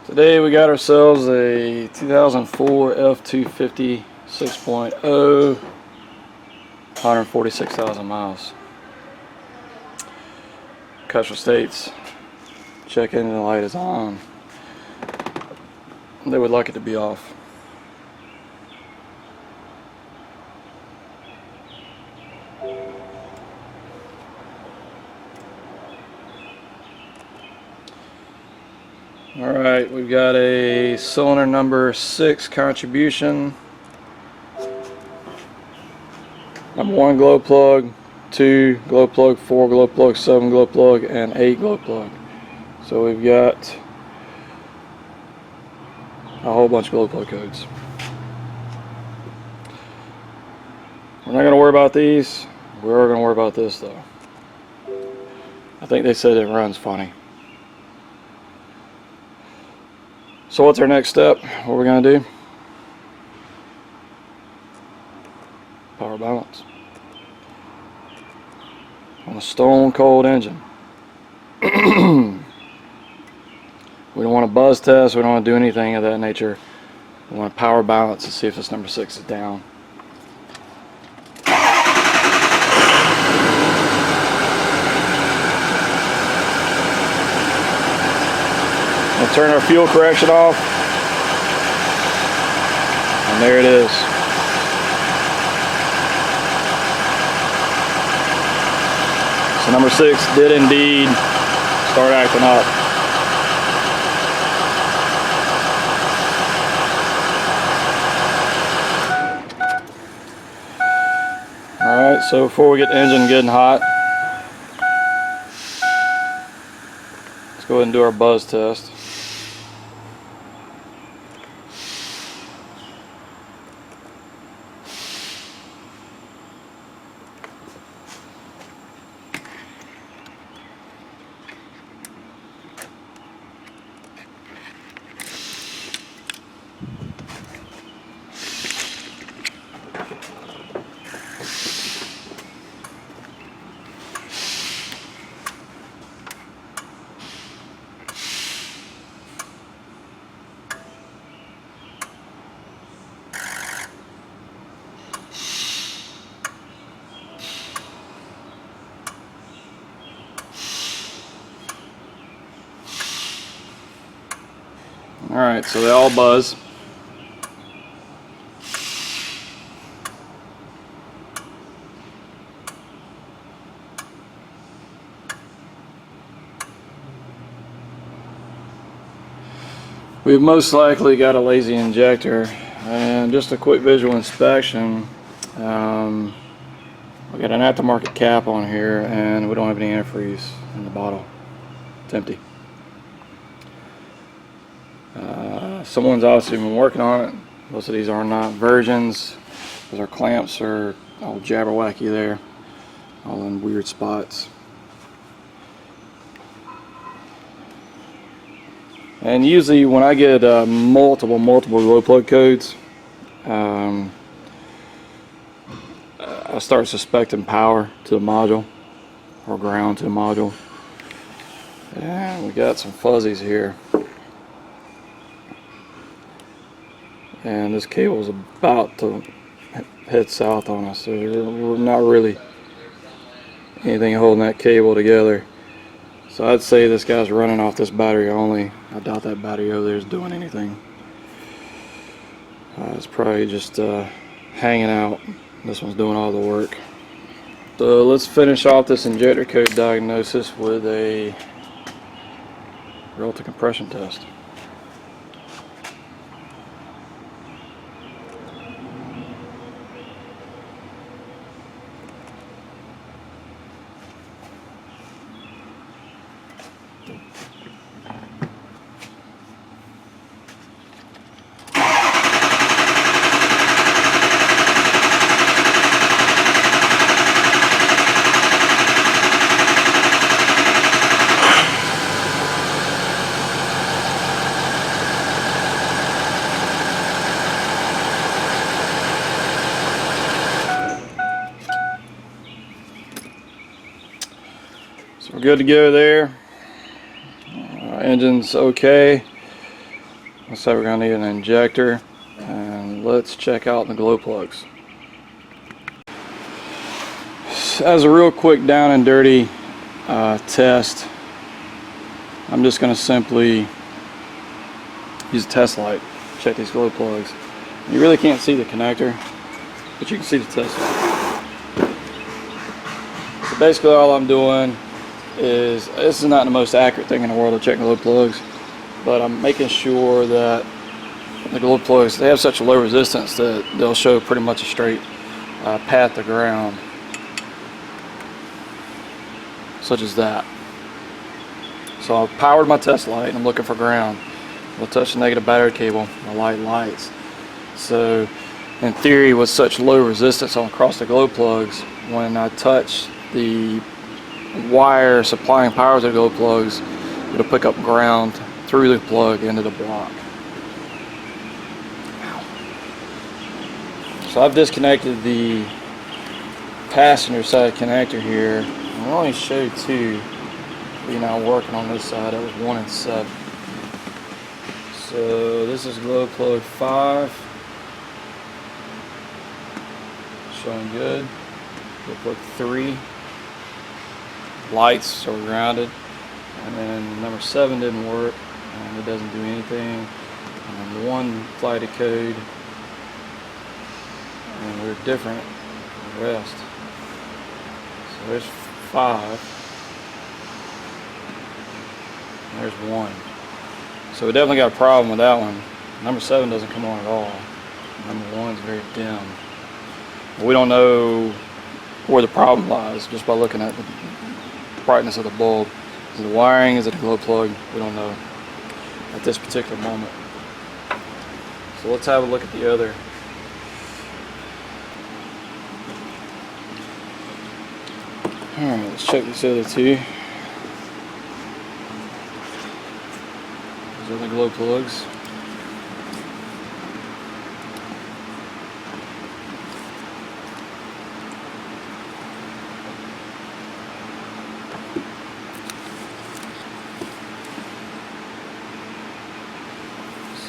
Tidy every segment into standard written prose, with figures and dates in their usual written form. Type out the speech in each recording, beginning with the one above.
Today we got ourselves a 2004 F250 6.0, 146,000 miles. Customer states check engine light is on. They would like it to be off. Alright, we've got a cylinder number 6 contribution. Number 1 glow plug, 2 glow plug, 4 glow plug, 7 glow plug, and 8 glow plug. So we've got a whole bunch of glow plug codes. We're not going to worry about these. We are going to worry about this though. I think they said it runs funny. So what's our next step? What we're going to do? Power balance on a stone cold engine. We don't want to buzz test. We don't want to do anything of that nature. We want to power balance to see if this number 6 is down. We'll turn our fuel correction off, and there it is. So number 6 did indeed start acting up. Alright, so before we get the engine getting hot, let's go ahead and do our buzz test. Alright, so they all buzz. We've most likely got a lazy injector, and just a quick visual inspection, we got an aftermarket cap on here and we don't have any antifreeze in the bottle. It's empty. Someone's obviously been working on it. Most of these are not versions because our clamps are all jabberwacky there, all in weird spots. And usually when I get multiple glow plug codes, I start suspecting power to the module or ground to the module. And we got some fuzzies here. And this cable is about to head south on us, so we're not really anything holding that cable together. So I'd say this guy's running off this battery only. I doubt that battery over there is doing anything. It's probably just hanging out. This one's doing all the work. So let's finish off this injector code diagnosis with a relative compression test. So we're good to go there. Our engine's okay. So we're going to need an injector, and let's check out the glow plugs. As a real quick down and dirty test, I'm just going to simply use a test light, check these glow plugs. You really can't see the connector, but you can see the test light. So basically all I'm doing is, this is not the most accurate thing in the world to check glow plugs, but I'm making sure that the glow plugs, they have such a low resistance that they'll show pretty much a straight path to ground, such as that. So I've powered my test light and I'm looking for ground. I'll touch the negative battery cable, the light lights. So in theory, with such low resistance on across the glow plugs, when I touch the wire supplying power to the glow plugs, it'll pick up ground through the plug into the block. So I've disconnected the passenger side connector here. I only showed two. We're now working on this side. That was 1 and 7. So this is glow plug 5. Showing good. Glow plug 3. Lights are grounded. And then number 7 didn't work. And it doesn't do anything. And then 1 flighted code. And we're different from the rest. So there's 5. There's 1. So we definitely got a problem with that one. Number 7 doesn't come on at all. Number 1 is very dim. We don't know where the problem lies just by looking at the brightness of the bulb. Is it the wiring? Is it a glow plug? We don't know at this particular moment. So let's have a look at the other. Alright, let's check these other two. These are the glow plugs.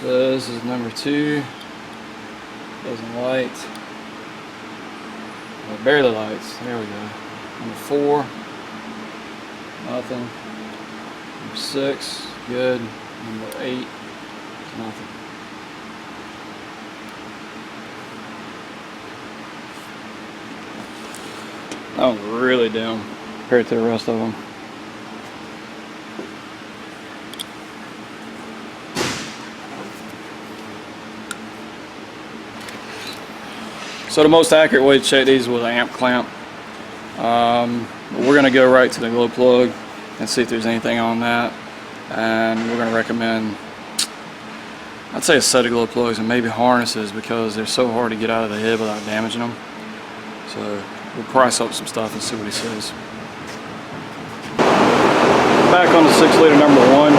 So this is number 2. Doesn't light. Well, barely lights. There we go. Number 4. Nothing. Number 6. Good. Number 8. Nothing. That one's really dim compared to the rest of them. So the most accurate way to check these is with an amp clamp. We're going to go right to the glow plug and see if there's anything on that. And we're going to recommend, I'd say, a set of glow plugs and maybe harnesses, because they're so hard to get out of the head without damaging them. So we'll price up some stuff and see what he says. Back on the 6-liter number 1.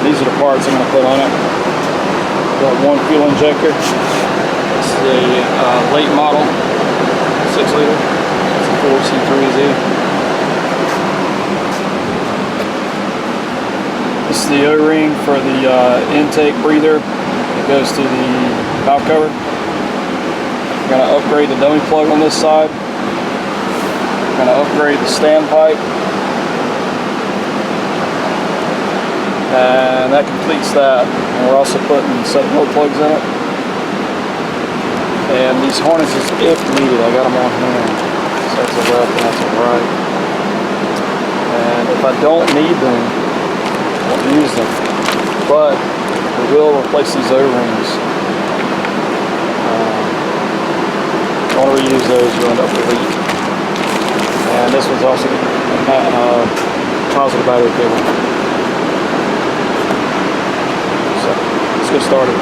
These are the parts I'm going to put on it. Got 1 fuel injector. This is a late model 6-liter. It's a 4C3Z. This is the O-ring for the intake breather that goes to the valve cover. We're going to upgrade the dummy plug on this side. We're going to upgrade the standpipe. And that completes that. And we're also putting a set of glow plugs in it. And these harnesses, if needed, I got them on hand. So that's a left and that's a right. And if I don't need them, I won't use them. But we will replace these O-rings. If you want to reuse those, you'll end up with a leak. And this one's also a positive battery cable. So let's get started.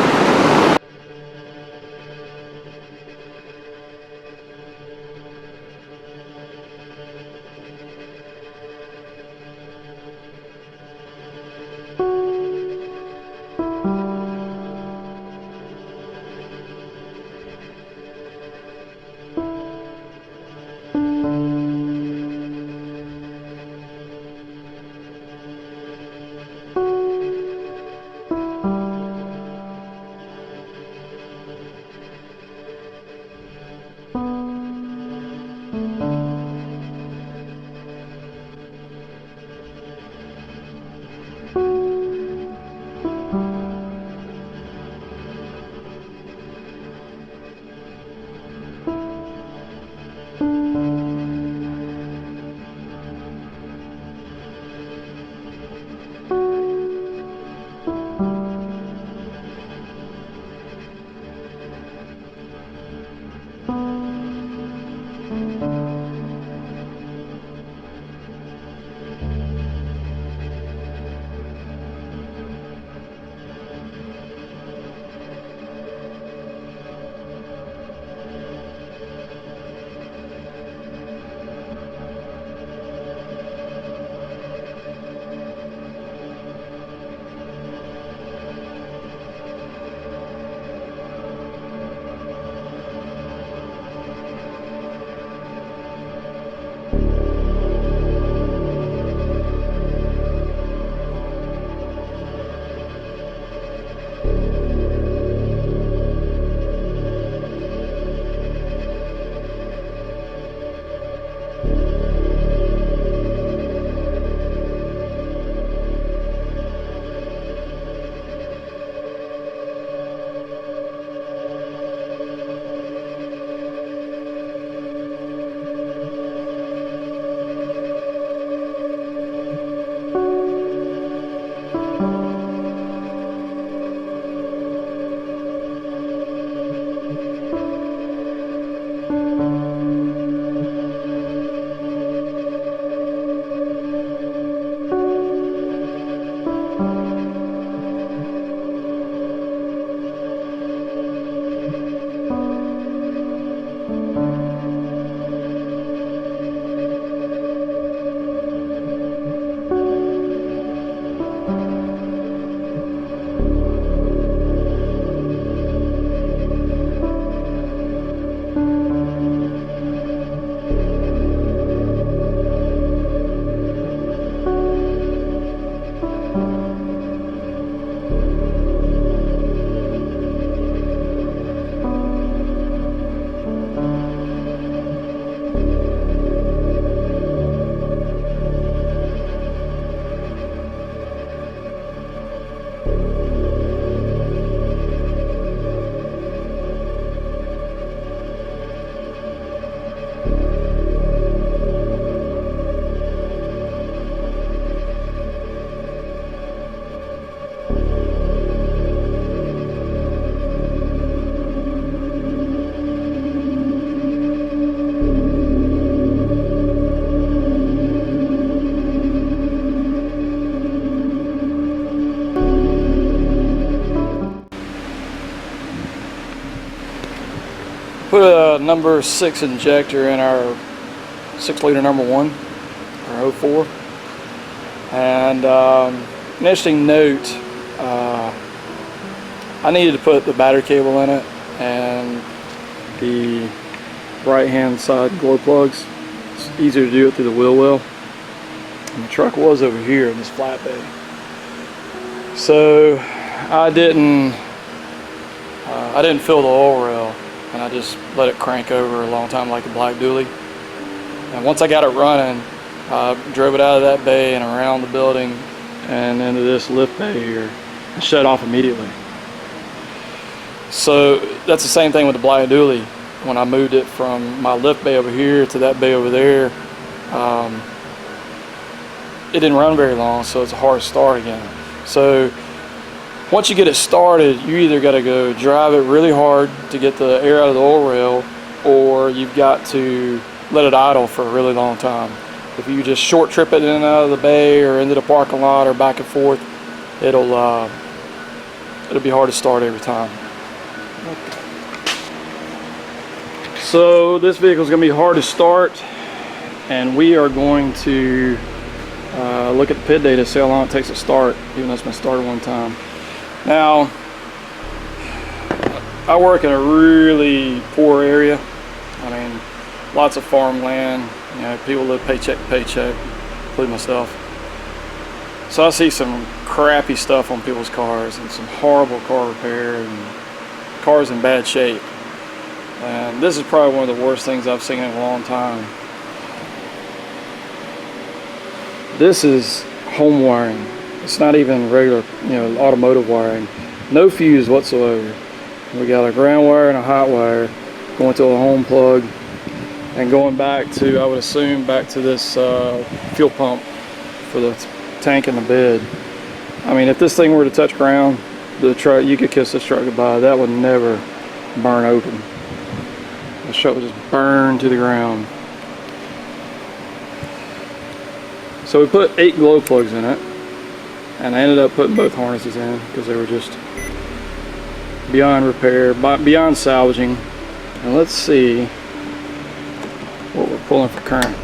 number 6 injector in our 6-liter number 1, or 04. And an interesting note, I needed to put the battery cable in it and the right hand side glow plugs. It's easier to do it through the wheel well. And the truck was over here in this flatbed. So I didn't fill the oil rail, and I just let it crank over a long time like a black dually. And once I got it running, I drove it out of that bay and around the building and into this lift bay here and shut off immediately. So that's the same thing with the black dually. When I moved it from my lift bay over here to that bay over there, it didn't run very long, so it's a hard start again. So once you get it started, you either got to go drive it really hard to get the air out of the oil rail, or you've got to let it idle for a really long time. If you just short trip it in and out of the bay or into the parking lot or back and forth, it'll be hard to start every time. So this vehicle is going to be hard to start, and we are going to look at the PID data, see how long it takes to start, even though it's been started one time. Now, I work in a really poor area. I mean, lots of farmland. You know, people live paycheck to paycheck, including myself. So I see some crappy stuff on people's cars and some horrible car repair and cars in bad shape. And this is probably one of the worst things I've seen in a long time. This is home wiring. It's not even regular, automotive wiring. No fuse whatsoever. We got a ground wire and a hot wire going to a home plug and going back to, I would assume, back to this fuel pump for the tank and the bed. I mean, if this thing were to touch ground, the truck, you could kiss this truck goodbye. That would never burn open. The truck would just burn to the ground. So we put 8 glow plugs in it, and I ended up putting both harnesses in because they were just beyond repair, beyond salvaging. And let's see what we're pulling for current.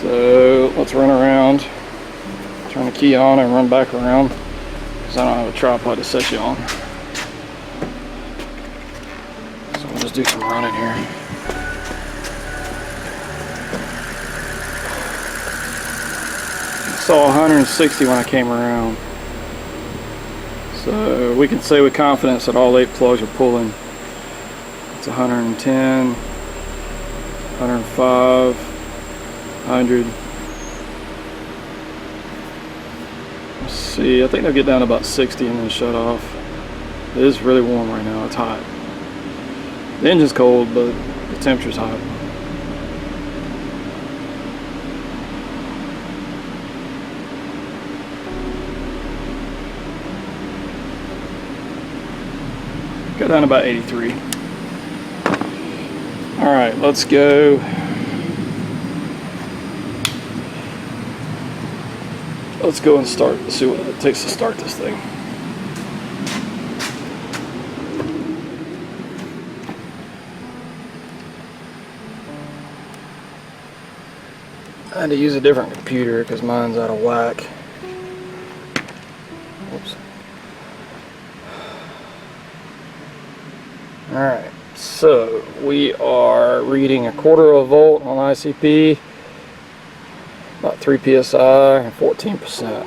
So let's run around, turn the key on and run back around, because I don't have a tripod to set you on. So we'll just do some running here. Saw 160 when I came around. So we can say with confidence that all 8 plugs are pulling. It's 110, 105, 100. Let's see, I think they'll get down to about 60 and then shut off. It is really warm right now, it's hot. The engine's cold, but the temperature's hot. Go down to about 83. All right, let's go. Let's go and start, see what it takes to start this thing. I had to use a different computer because mine's out of whack. Whoops. Alright, so we are reading 1/4 volt on ICP, about 3 psi and 14%.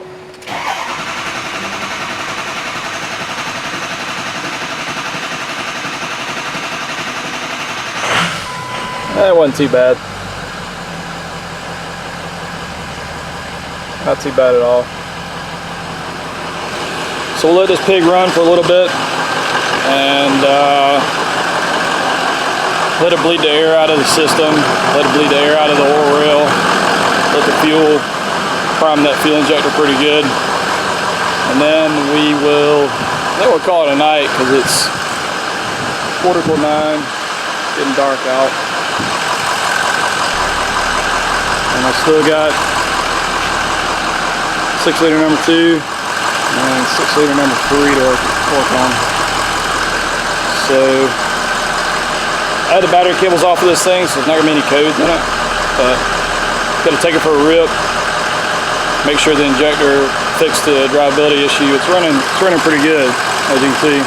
That wasn't too bad. Not too bad at all. So we'll let this pig run for a little bit and let it bleed the air out of the system, let it bleed the air out of the oil rail, let the fuel prime that fuel injector pretty good, and then we'll call it a night because it's 9:15, getting dark out, and I still got 6-liter number 2 and 6-liter number 3 to work on. So I had the battery cables off of this thing, so there's not gonna be any codes in it. But gotta take it for a rip. Make sure the injector fixed the drivability issue. It's running pretty good, as you can see.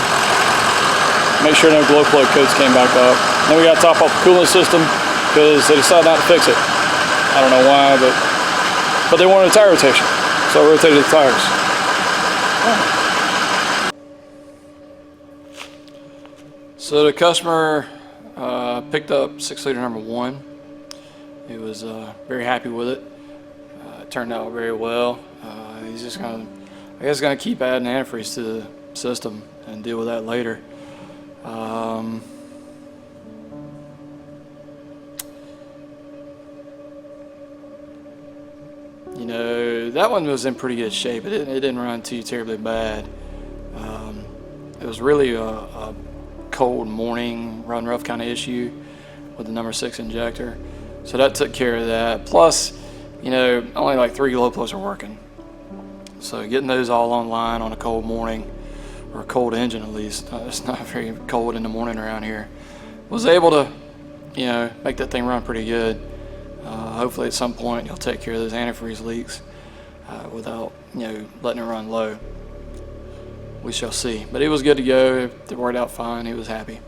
Make sure no glow plug codes came back up. Then we got to top off the coolant system because they decided not to fix it. I don't know why, but they wanted a tire rotation, so I rotated the tires. So the customer picked up 6 liter number 1. He was very happy with it. It turned out very well. He's just gonna, I guess, gonna keep adding antifreeze to the system and deal with that later. You know, that one was in pretty good shape. It didn't run too terribly bad. It was really a cold morning, run rough kind of issue with the number 6 injector. So that took care of that. Plus, you know, only like 3 glow plugs are working. So getting those all online on a cold morning, or a cold engine at least, it's not very cold in the morning around here, was able to, you know, make that thing run pretty good. Hopefully at some point you'll take care of those antifreeze leaks without, you know, letting it run low. We shall see. But it was good to go. It worked out fine. He was happy.